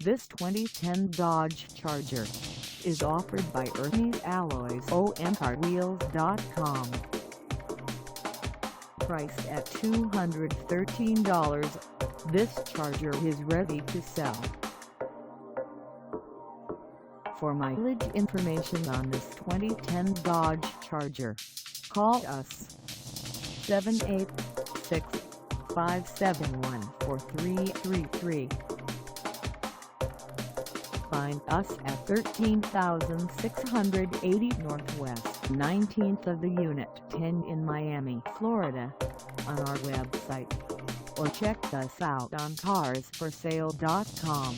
This 2010 Dodge Charger is offered by Ernie's Alloys on CarWheels.com. Priced at $213, this Charger is ready to sell. For mileage information on this 2010 Dodge Charger, call us 786-571-4333. Find us at 13,680 Northwest 19th of the Unit 10 in Miami, Florida, on our website, or check us out on carsforsale.com.